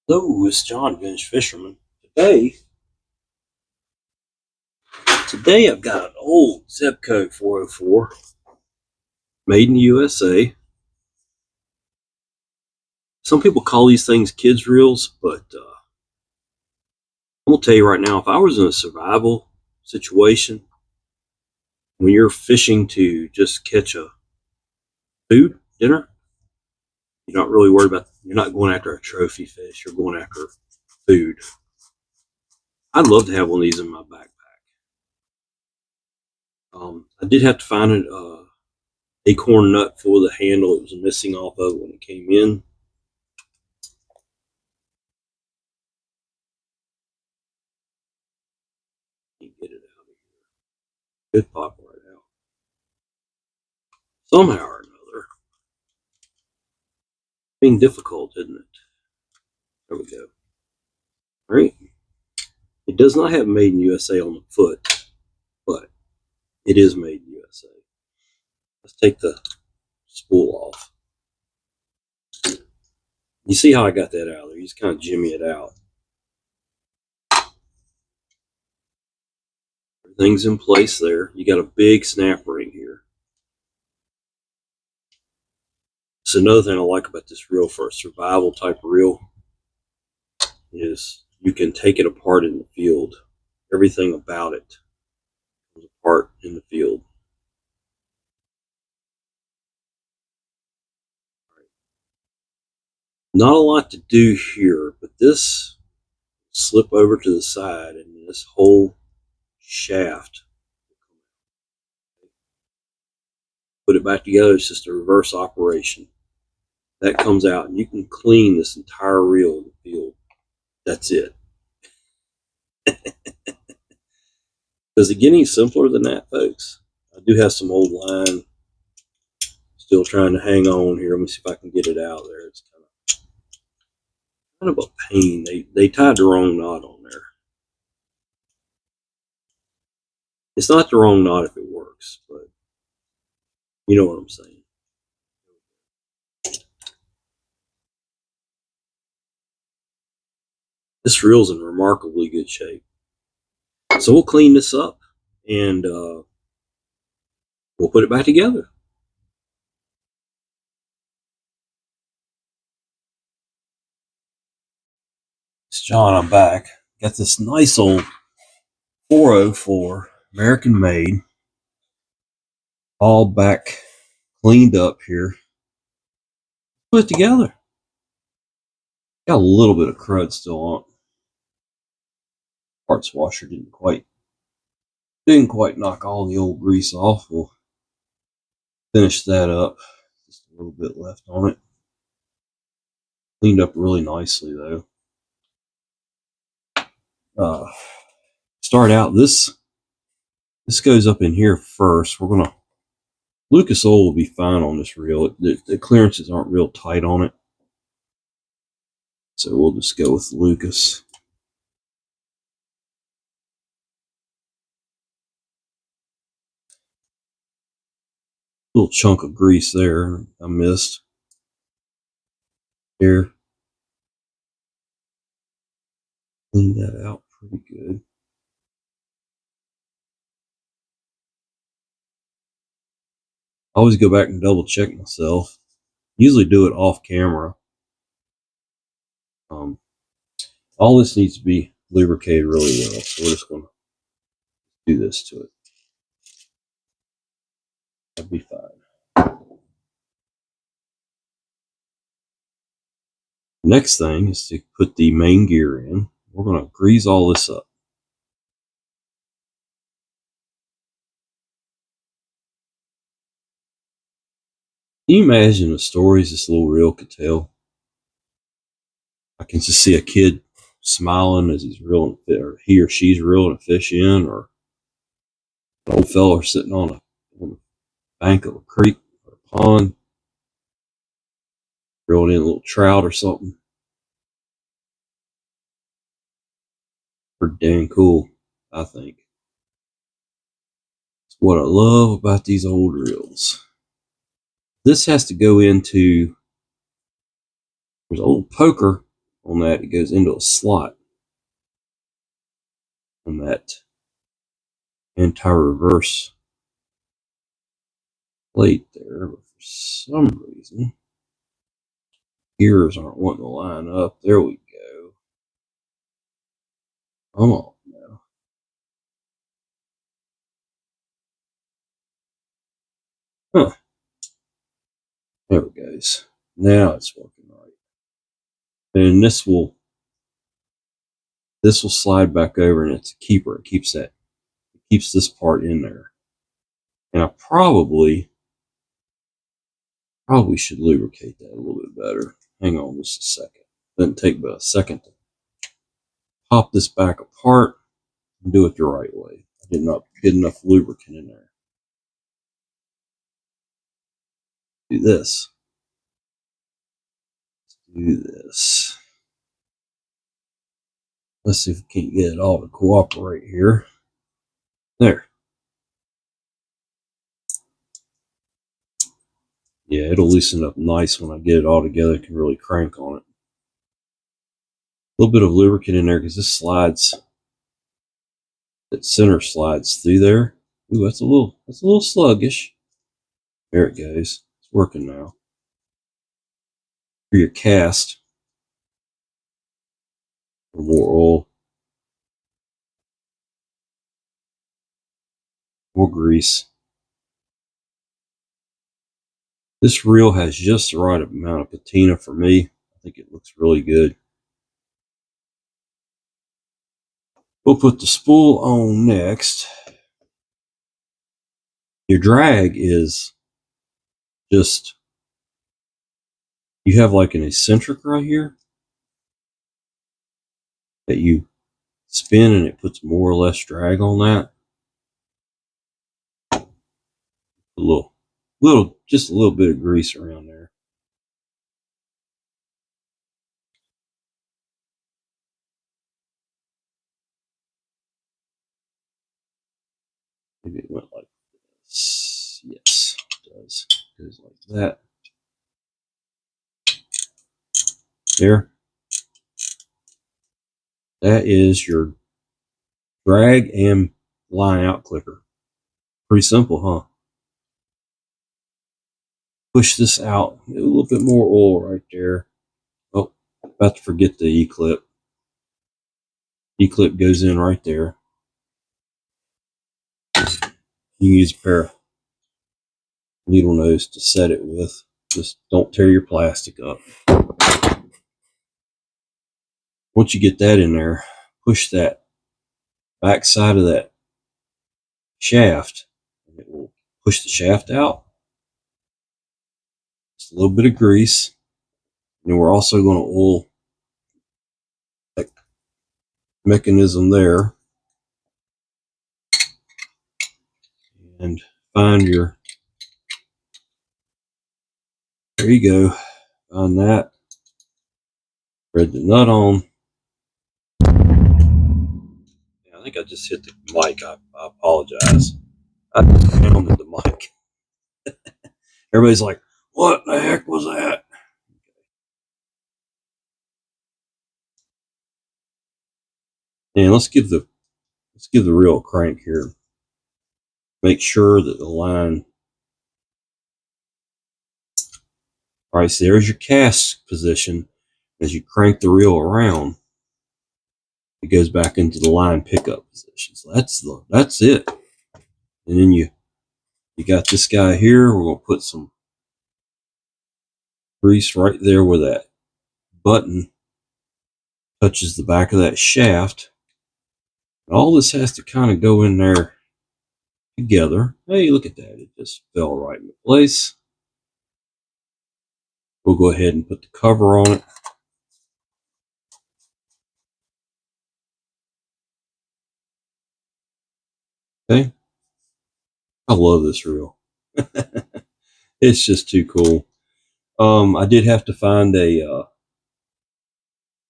Hello, it's John, Vintage Fisherman. Today I've got an old ZEBCO 404, made in the USA. Some people call these things kids reels, but I'm gonna tell you right now, if I was in a survival situation, when you're fishing to just catch a food dinner, you're not really worried about. You're not going after a trophy fish. You're going after food. I'd love to have one of these in my backpack. I did have to find an acorn nut for the handle. It was missing off of it when it came in. Get it out of here. Good pop right out. Somehow or another. Being difficult, isn't it? There we go. All right. It does not have made in USA on the foot, but it is made in USA. Let's take the spool off. You see how I got that out of there? You just kind of jimmy it out. Everything's in place there. You got a big snap ring here. So another thing I like about this reel for a survival type reel is you can take it apart in the field. Everything about it comes apart in the field. Not a lot to do here, but this slip over to the side and this whole shaft, put it back together. It's just a reverse operation. That comes out and you can clean this entire reel in the field. That's it. Does it get any simpler than that, folks? I do have some old line still trying to hang on here. Let me see if I can get it out there. It's kind of a pain. They tied the wrong knot on there. It's not the wrong knot if it works, but you know what I'm saying. This reel's in remarkably good shape. So we'll clean this up and we'll put it back together. It's John, I'm back. Got this nice old 404, American made, all back cleaned up here. Put it together. Got a little bit of crud still on it. Parts washer didn't quite knock all the old grease off. We'll finish that up. Just a little bit left on it. Cleaned up really nicely though. Start out this goes up in here first. We're gonna Lucas oil will be fine on this reel. The clearances aren't real tight on it, so we'll just go with Lucas. Little chunk of grease there I missed. Here, clean that out pretty good. I always go back and double check myself. Usually do it off camera. All this needs to be lubricated really well, so we're just going to do this to it. That'll be fine. Next thing is to put the main gear in. We're going to grease all this up. Can you imagine the stories this little reel could tell? I can just see a kid smiling as he's reeling, or he or she's reeling a fish in, or an old fella sitting on the bank of a creek or a pond, reeling in a little trout or something. Pretty dang cool, I think. It's what I love about these old reels. This has to go into, there's an old poker on that. It goes into a slot on that anti-reverse plate there, but for some reason gears aren't wanting to line up. There we go. Come on now. Huh. There it goes. Now it's working right. And this will slide back over, and it's a keeper. It keeps this part in there. And I probably should lubricate that a little bit better. Hang on just a second. Doesn't take but a second to pop this back apart and do it the right way. I did not get enough lubricant in there. Do this. Do this. Let's see if we can get it all to cooperate here. There. Yeah, it'll loosen up nice when I get it all together. I can really crank on it. A little bit of lubricant in there because this slides. That center slides through there. Ooh, that's a little sluggish. There it goes. It's working now. For your cast, more oil, more grease. This reel has just the right amount of patina for me. I think it looks really good. We'll put the spool on next. Your drag is just, you have like an eccentric right here that you spin and it puts more or less drag on that. Just a little bit of grease around there. Maybe it went like this. Yes, it does. It goes like that. There. That is your drag and line out clipper. Pretty simple, huh? Push this out. A little bit more oil right there. Oh, about to forget the E-clip. E-clip goes in right there. You can use a pair of needle nose to set it with. Just don't tear your plastic up. Once you get that in there, push that back side of that shaft, and it will push the shaft out. Just a little bit of grease. And we're also going to oil that mechanism there. And find your, there you go. Find that. Thread the nut on. Yeah, I think I just hit the mic. I apologize. I just pounded the mic. Everybody's like, what the heck was that? And let's give the reel a crank here. Make sure that the line. All right, so there's your cast position. As you crank the reel around, it goes back into the line pickup position. So that's it. And then you got this guy here. We're gonna put some grease right there where that button touches the back of that shaft. And all this has to kind of go in there together. Hey, look at that. It just fell right into place. We'll go ahead and put the cover on it. Okay. I love this reel. It's just too cool. I did have to find a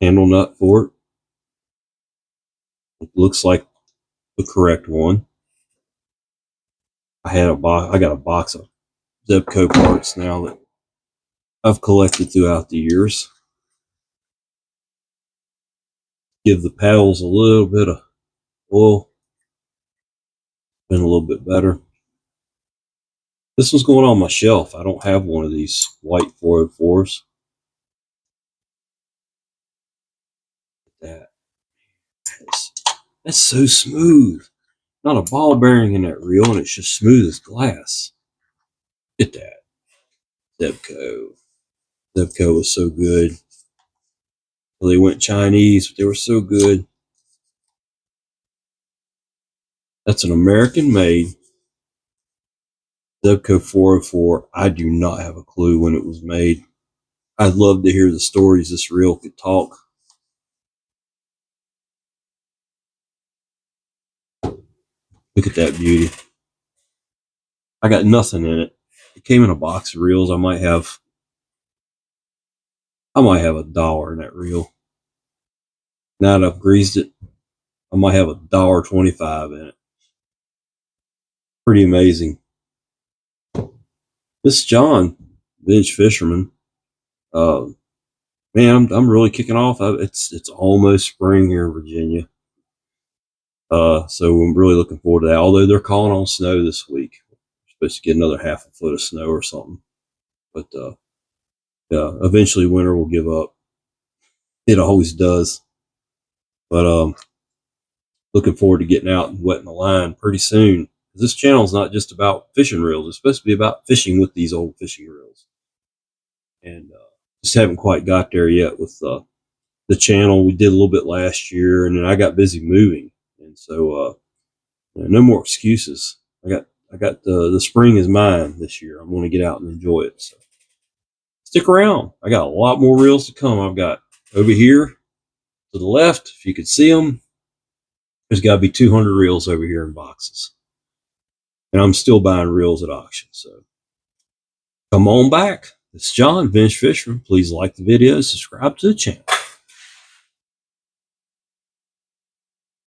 handle nut for it. It looks like the correct one. I got a box of ZEBCO parts now that I've collected throughout the years. Give the paddles a little bit of oil. Been a little bit better. This was going on my shelf. I don't have one of these white 404s. That's so smooth. Not a ball bearing in that reel, and it's just smooth as glass. Get that. ZEBCO. ZEBCO was so good. Well, they went Chinese, but they were so good. That's an American-made ZEBCO 404. I do not have a clue when it was made. I'd love to hear the stories this reel could talk. Look at that beauty. I got nothing in it. It came in a box of reels. I might have $1 in that reel. Now that I've greased it, I might have $1.25 in it. Pretty amazing. This is John, vintage fisherman. Man, I'm really kicking off. It's almost spring here in Virginia. So I'm really looking forward to that. Although they're calling on snow this week. We're supposed to get another half a foot of snow or something. But yeah, eventually winter will give up. It always does. But looking forward to getting out and wetting the line pretty soon. This channel is not just about fishing reels. It's supposed to be about fishing with these old fishing reels. And just haven't quite got there yet with the channel. We did a little bit last year, and then I got busy moving. And so no more excuses. I got the spring is mine this year. I'm going to get out and enjoy it. So stick around. I got a lot more reels to come. I've got over here to the left, if you could see them, there's got to be 200 reels over here in boxes. And I'm still buying reels at auction. So come on back. It's John, Vintage Fisherman. Please like the video, subscribe to the channel.